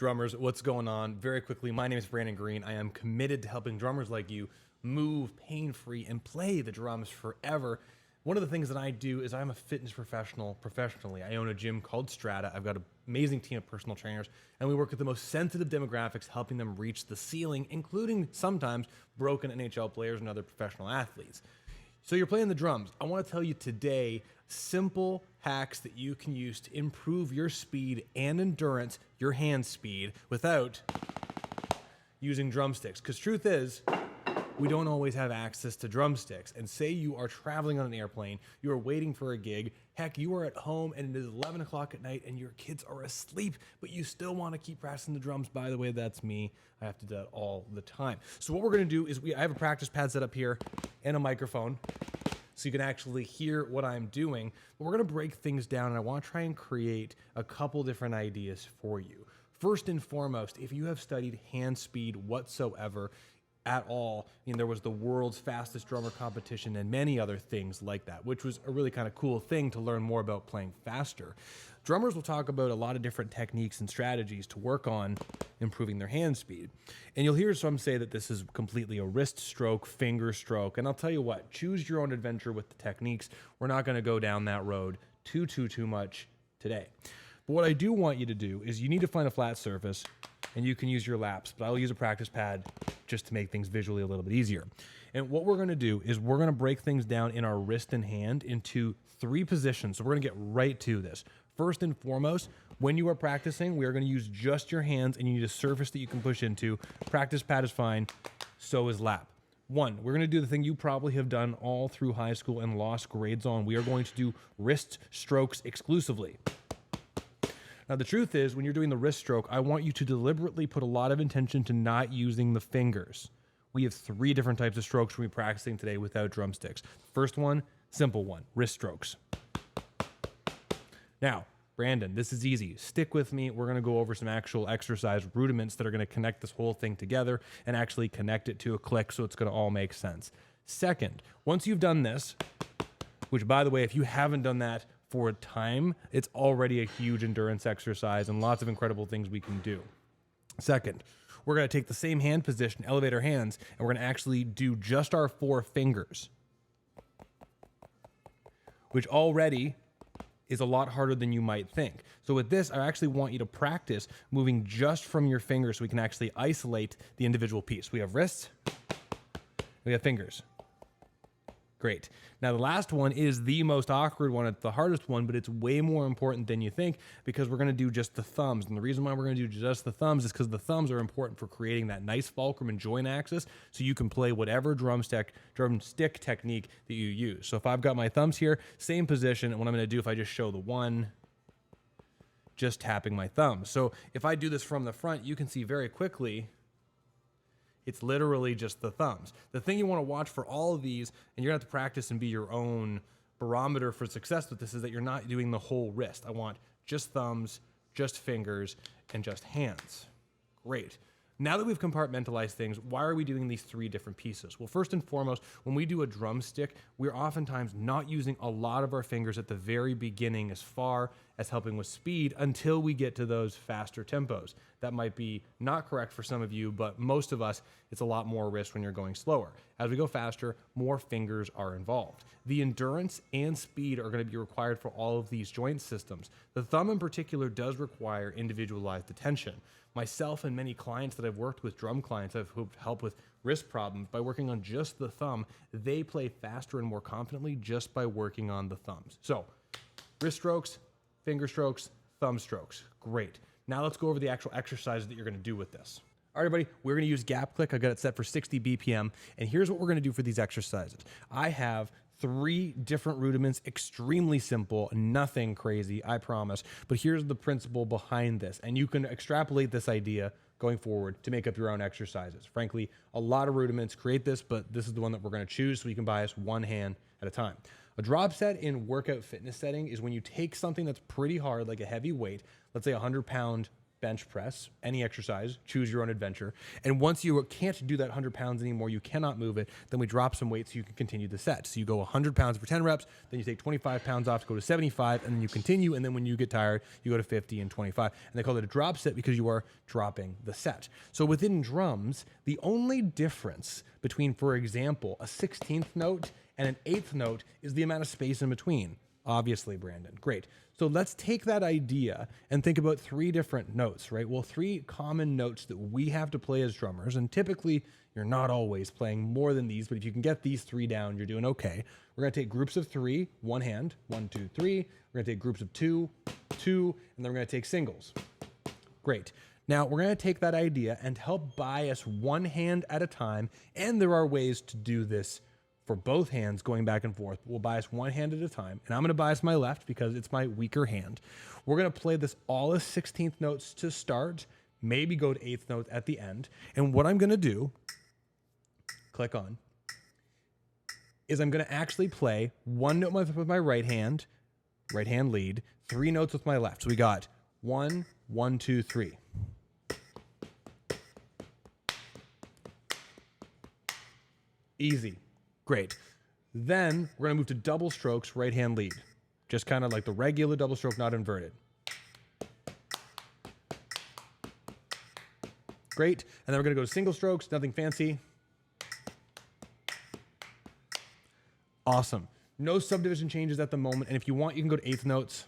Drummers, what's going on? Very quickly, my name is Brandon Green. I am committed to helping drummers like you move pain-free and play the drums forever. One of the things that I do is I'm a fitness professional professionally. I own a gym called Strata. I've got an amazing team of personal trainers, and we work with the most sensitive demographics, helping them reach the ceiling, including sometimes broken NHL players and other professional athletes. So you're playing the drums. I want to tell you today simple hacks that you can use to improve your speed and endurance, your hand speed, without using drumsticks. Because truth is, we don't always have access to drumsticks. And say you are traveling on an airplane, you are waiting for a gig, heck, you are at home and it is 11 o'clock at night and your kids are asleep, but you still want to keep practicing the drums. By the way, that's me. I have to do that all the time. So what we're going to do is I have a practice pad set up here and a microphone, so you can actually hear what I'm doing. But we're going to break things down, and I want to try and create a couple different ideas for you. First and foremost, if you have studied hand speed whatsoever at all, there was the world's fastest drummer competition and many other things like that, which was a really kind of cool thing to learn more about playing faster. Drummers will talk about a lot of different techniques and strategies to work on improving their hand speed. And you'll hear some say that this is completely a wrist stroke, finger stroke. And I'll tell you what, choose your own adventure with the techniques. We're not going to go down that road too much today. But what I do want you to do is you need to find a flat surface, and you can use your laps, but I'll use a practice pad just to make things visually a little bit easier. And what we're gonna do is we're gonna break things down in our wrist and hand into 3 positions. So we're gonna get right to this. First and foremost, when you are practicing, we are gonna use just your hands, and you need a surface that you can push into. Practice pad is fine, so is lap. 1, we're gonna do the thing you probably have done all through high school and lost grades on. We are going to do wrist strokes exclusively. Now, the truth is, when you're doing the wrist stroke, I want you to deliberately put a lot of intention to not using the fingers. We have 3 different types of strokes we'll be practicing today without drumsticks. First one, simple one, wrist strokes. Now, Brandon, this is easy. Stick with me. We're going to go over some actual exercise rudiments that are going to connect this whole thing together and actually connect it to a click, so it's going to all make sense. Second, once you've done this, which, by the way, if you haven't done that for a time, it's already a huge endurance exercise and lots of incredible things we can do. Second, we're going to take the same hand position, elevate our hands, and we're going to actually do just our 4 fingers, which already is a lot harder than you might think. So with this, I actually want you to practice moving just from your fingers so we can actually isolate the individual piece. We have wrists, we have fingers. Great. Now, the last one is the most awkward one. It's the hardest one, but it's way more important than you think, because we're going to do just the thumbs. And the reason why we're going to do just the thumbs is because the thumbs are important for creating that nice fulcrum and joint axis, so you can play whatever drumstick technique that you use. So if I've got my thumbs here, same position, and what I'm going to do, if I just show the 1, just tapping my thumbs. So if I do this from the front, you can see very quickly it's literally just the thumbs. The thing you want to watch for all of these, and you're going to have to practice and be your own barometer for success with this, is that you're not doing the whole wrist. I want just thumbs, just fingers, and just hands. Great. Now that we've compartmentalized things, why are we doing these 3 different pieces? Well, first and foremost, when we do a drumstick, we're oftentimes not using a lot of our fingers at the very beginning as far as helping with speed until we get to those faster tempos. That might be not correct for some of you, but most of us, it's a lot more wrist when you're going slower. As we go faster, more fingers are involved. The endurance and speed are going to be required for all of these joint systems. The thumb in particular does require individualized attention. Myself and many clients that I've worked with, drum clients, who've helped with wrist problems by working on just the thumb. They play faster and more confidently just by working on the thumbs. So, wrist strokes, finger strokes, thumb strokes. Great. Now let's go over the actual exercises that you're going to do with this. All right, everybody, we're going to use gap click. I got it set for 60 BPM. And here's what we're going to do for these exercises. I have 3 different rudiments, extremely simple, nothing crazy, I promise. But here's the principle behind this. And you can extrapolate this idea going forward to make up your own exercises. Frankly, a lot of rudiments create this, but this is the one that we're going to choose so you can bias one hand at a time. A drop set in workout fitness setting is when you take something that's pretty hard, like a heavy weight, let's say a 100-pound bench press, any exercise, choose your own adventure. And once you can't do that 100 pounds anymore, you cannot move it, then we drop some weight so you can continue the set. So you go 100 pounds for 10 reps, then you take 25 pounds off to go to 75, and then you continue, and then when you get tired, you go to 50 and 25. And they call it a drop set because you are dropping the set. So within drums, the only difference between, for example, a 16th note and an 8th note is the amount of space in between. Obviously, Brandon. Great. So let's take that idea and think about 3 different notes, right? Well, 3 common notes that we have to play as drummers, and typically you're not always playing more than these, but if you can get these 3 down, you're doing okay. We're going to take groups of 3, one hand, 1, 2, 3. We're going to take groups of 2, 2, and then we're going to take singles. Great. Now, we're going to take that idea and help bias one hand at a time, and there are ways to do this for both hands going back and forth. We'll bias one hand at a time, and I'm going to bias my left because it's my weaker hand. We're going to play this all as 16th notes to start, maybe go to 8th note at the end. And what I'm going to do, click on, is I'm going to actually play 1 note with my right hand lead, 3 notes with my left. So we got 1, 1, 2, 3. Easy. Great. Then we're going to move to double strokes, right hand lead. Just kind of like the regular double stroke, not inverted. Great. And then we're going to go to single strokes, nothing fancy. Awesome. No subdivision changes at the moment. And if you want, you can go to 8th notes.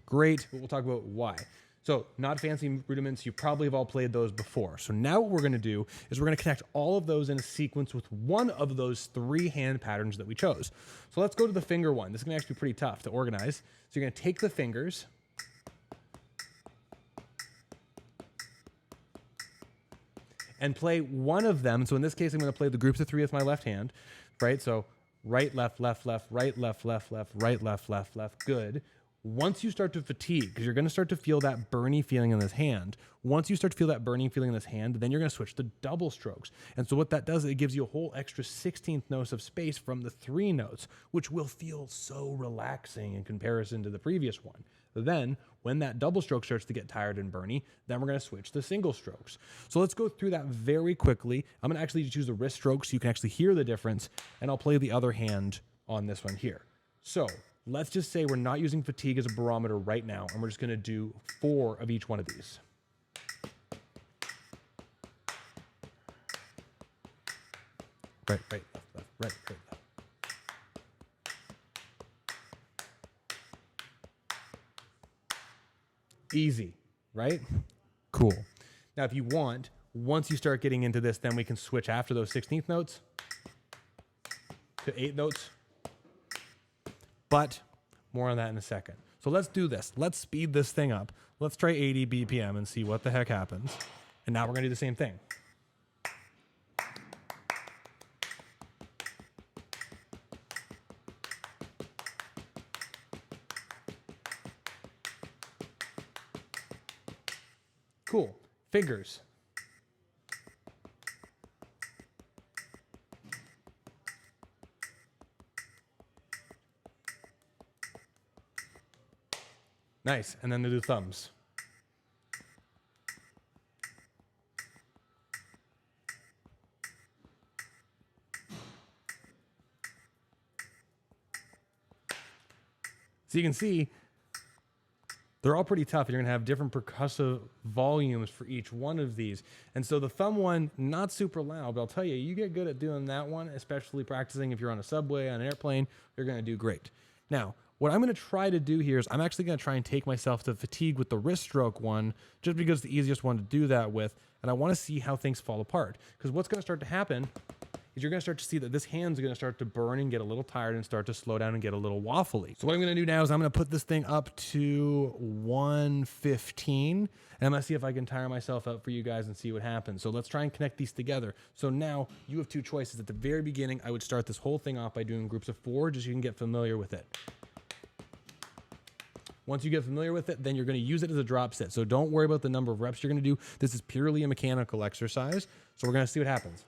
Great. But we'll talk about why. So not fancy rudiments. You probably have all played those before. So now what we're going to do is we're going to connect all of those in a sequence with one of those 3 hand patterns that we chose. So let's go to the finger one. This is going to actually be pretty tough to organize. So you're going to take the fingers and play one of them. So in this case, I'm going to play the groups of 3 with my left hand, right? So right, left, left, left, right, left, left, left, right, left, left, left. Good. Once you start to fatigue, because you're going to start to feel that burny feeling in this hand, once you start to feel that burning feeling in this hand, then you're going to switch to double strokes. And so what that does, it gives you a whole extra 16th notes of space from the 3 notes, which will feel so relaxing in comparison to the previous one. Then, when that double stroke starts to get tired and burny, then we're going to switch to single strokes. So let's go through that very quickly. I'm going to actually choose the wrist stroke so you can actually hear the difference, and I'll play the other hand on this one here. So let's just say we're not using fatigue as a barometer right now, and we're just going to do 4 of each one of these. Right, right, left, left, right, right, left. Easy, right? Cool. Now, if you want, once you start getting into this, then we can switch after those 16th notes to 8 notes. But more on that in a second. So let's do this. Let's speed this thing up. Let's try 80 BPM and see what the heck happens. And now we're going to do the same thing. Cool. Fingers. Nice. And then they do thumbs. So you can see they're all pretty tough. You're going to have different percussive volumes for each one of these. And so the thumb one, not super loud, but I'll tell you, you get good at doing that one, especially practicing if you're on a subway, on an airplane, you're going to do great. Now, what I'm going to try to do here is I'm actually going to try and take myself to fatigue with the wrist stroke one, just because it's the easiest one to do that with. And I want to see how things fall apart. Because what's going to start to happen is you're going to start to see that this hand's going to start to burn and get a little tired and start to slow down and get a little waffly. So what I'm going to do now is I'm going to put this thing up to 115, and I'm going to see if I can tire myself out for you guys and see what happens. So let's try and connect these together. So now you have 2 choices. At the very beginning, I would start this whole thing off by doing groups of 4, just so you can get familiar with it. Once you get familiar with it, then you're going to use it as a drop set. So don't worry about the number of reps you're going to do. This is purely a mechanical exercise. So we're going to see what happens.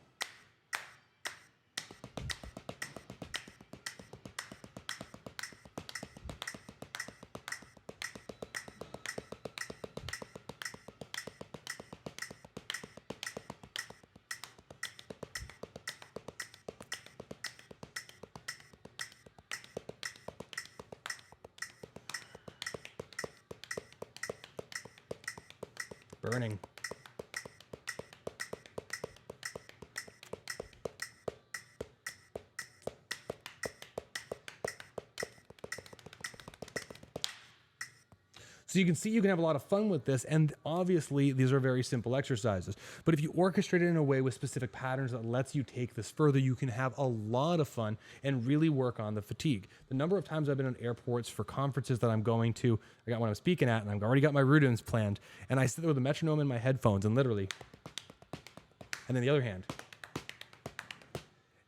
Burning. So you can see you can have a lot of fun with this, and obviously these are very simple exercises. But if you orchestrate it in a way with specific patterns that lets you take this further, you can have a lot of fun and really work on the fatigue. The number of times I've been in airports for conferences that I'm going to, I got one I'm speaking at, and I've already got my routines planned, and I sit there with a metronome in my headphones and literally, and then the other hand.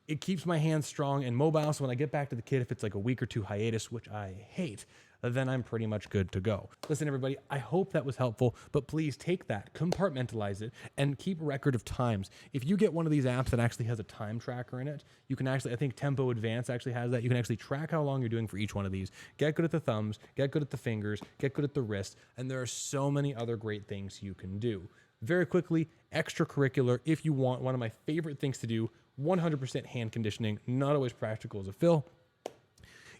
It keeps my hands strong and mobile, so when I get back to the kit, if it's like a week or two hiatus, which I hate, then I'm pretty much good to go. Listen, everybody, I hope that was helpful, but please take that, compartmentalize it, and keep record of times. If you get one of these apps that actually has a time tracker in it, you can actually, I think Tempo Advance actually has that. You can actually track how long you're doing for each one of these. Get good at the thumbs, get good at the fingers, get good at the wrist, and there are so many other great things you can do. Very quickly, extracurricular, if you want, one of my favorite things to do, 100% hand conditioning, not always practical as a fill.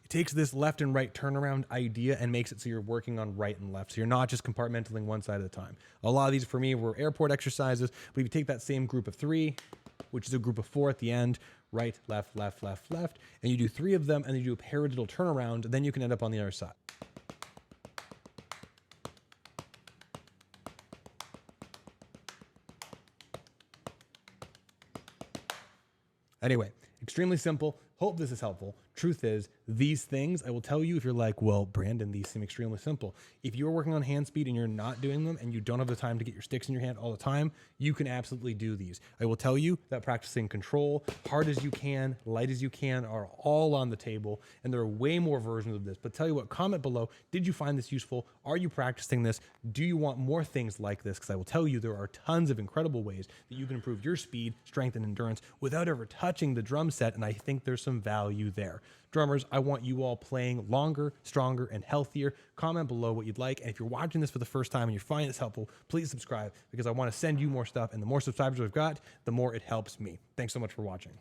Takes this left and right turnaround idea and makes it so you're working on right and left. So you're not just compartmentalizing one side at a time. A lot of these for me were airport exercises, but if you take that same group of 3, which is a group of 4 at the end, right, left, left, left, left, and you do 3 of them and then you do a paradiddle turnaround, then you can end up on the other side. Anyway, extremely simple. Hope this is helpful. Truth is, these things, I will tell you if you're like, well, Brandon, these seem extremely simple. If you're working on hand speed and you're not doing them and you don't have the time to get your sticks in your hand all the time, you can absolutely do these. I will tell you that practicing control, hard as you can, light as you can, are all on the table, and there are way more versions of this. But tell you what, comment below, did you find this useful? Are you practicing this? Do you want more things like this? Because I will tell you there are tons of incredible ways that you can improve your speed, strength, and endurance without ever touching the drum set, and I think there's some value there. Drummers, I want you all playing longer, stronger, and healthier. Comment below what you'd like. And if you're watching this for the first time and you're finding this helpful, please subscribe because I want to send you more stuff. And the more subscribers we've got, the more it helps me. Thanks so much for watching.